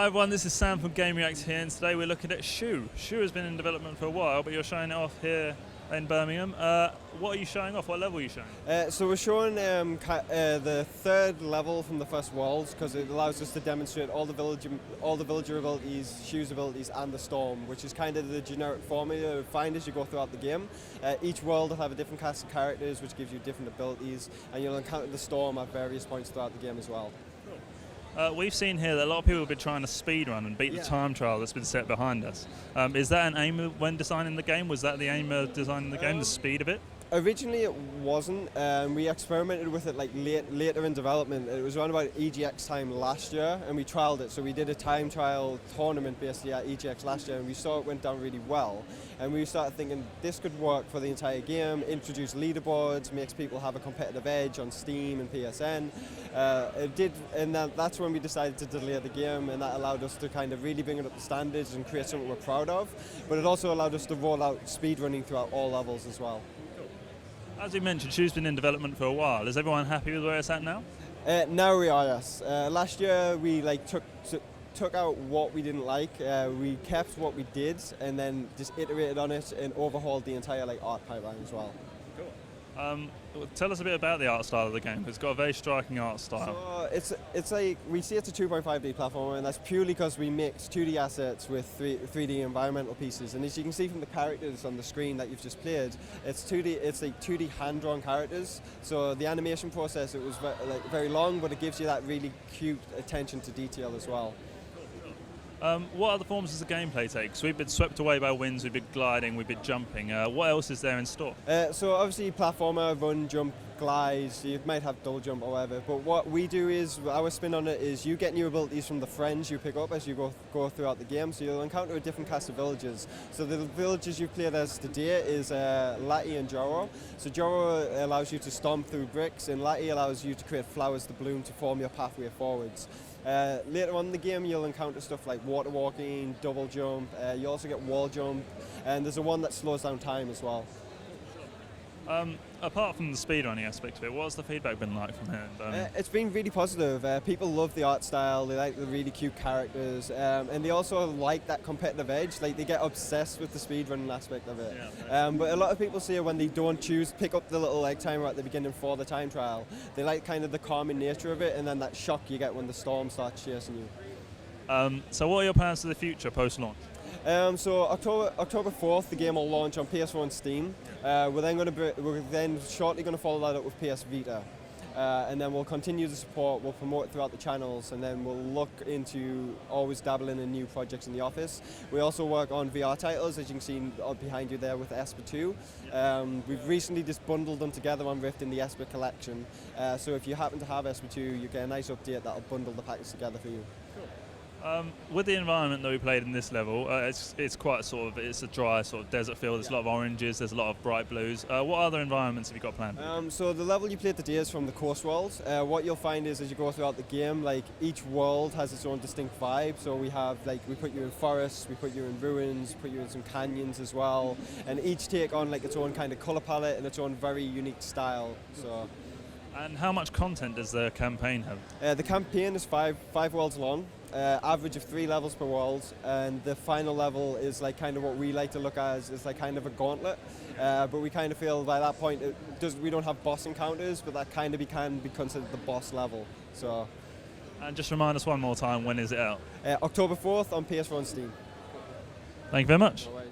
Hi everyone, this is Sam from Gamereactor here, and today we're looking at Shoe. Shoe has been in development for a while, but you're showing it off here in Birmingham. What are you showing off? What level are you showing? So we're showing the third level from the first world because it allows us to demonstrate all the villager abilities, Shoe's abilities, and the storm, which is kind of the generic formula you find as you go throughout the game. Each world will have a different cast of characters, which gives you different abilities, and you'll encounter the storm at various points throughout the game as well. We've seen here that a lot of people have been trying to speedrun and beat the time trial that's been set behind us. Is that an aim when designing the game? Was that the aim of designing the game, the speed of it? Originally it wasn't. We experimented with it like later in development. It was around about EGX time last year, and we trialed it. So we did a time trial tournament basically at EGX last year, and we saw it went down really well. And we started thinking this could work for the entire game, introduce leaderboards, makes people have a competitive edge on Steam and PSN. It did, and that's when we decided to delay the game, and that allowed us to kind of really bring it up to standards and create something we're proud of. But it also allowed us to roll out speedrunning throughout all levels as well. As we mentioned, Shoe's been in development for a while. Is everyone happy with where it's at now? Now we are, yes. Last year we took out what we didn't like. We kept what we did, and then just iterated on it and overhauled the entire art pipeline as well. Cool. Tell us a bit about the art style of the game. It's got a very striking art style. So it's like, we see it's a 2.5D platformer, and that's purely because we mixed 2D assets with 3D environmental pieces. And as you can see from the characters on the screen that you've just played, it's 2D. It's like 2D hand-drawn characters. So the animation process, it was very long, but it gives you that really cute attention to detail as well. What other forms does the gameplay take? Because we've been swept away by winds, we've been gliding, we've been jumping. What else is there in store? So obviously platformer, run, jump, glides, you might have double jump or whatever, but what we do is, our spin on it is you get new abilities from the friends you pick up as you go throughout the game, so you'll encounter a different cast of villagers. So the villagers you've played as today is Lati and Joro. So Joro allows you to stomp through bricks, and Lati allows you to create flowers to bloom to form your pathway forwards. Later on in the game you'll encounter stuff like water walking, double jump, you also get wall jump, and there's one that slows down time as well. Apart from the speedrunning aspect of it, what's the feedback been like from here in Birmingham? It's been really positive. People love the art style, they like the really cute characters, and they also like that competitive edge. Like, they get obsessed with the speedrunning aspect of it. Yeah, right. But a lot of people say when they don't pick up the little timer at the beginning for the time trial, they like kind of the calming nature of it, and then that shock you get when the storm starts chasing you. So what are your plans for the future post-launch? So October 4th, the game will launch on PS4 and Steam. We're then shortly going to follow that up with PS Vita, and then we'll continue the support. We'll promote it throughout the channels, and then we'll look into always dabbling in new projects in the office. We also work on VR titles, as you can see behind you there with Esper 2. We've recently just bundled them together on Rift in the Esper collection. So if you happen to have Esper 2, you get a nice update that'll bundle the package together for you. Cool. With the environment that we played in this level, it's quite it's a dry sort of desert feel. There's a lot of oranges, there's a lot of bright blues. What other environments have you got planned? So the level you played today is from the coast world. What you'll find is as you go throughout the game, each world has its own distinct vibe. So we have we put you in forests, we put you in ruins, put you in some canyons as well, and each take on its own kind of color palette and its own very unique style. So. And how much content does the campaign have? The campaign is five worlds long, average of 3 levels per world, and the final level is kind of what we like to look at as kind of a gauntlet. But we kind of feel by that point we don't have boss encounters, but that kind of can be considered the boss level. So. And just remind us one more time, when is it out? October 4th on PS4 and Steam. Thank you very much. No worries.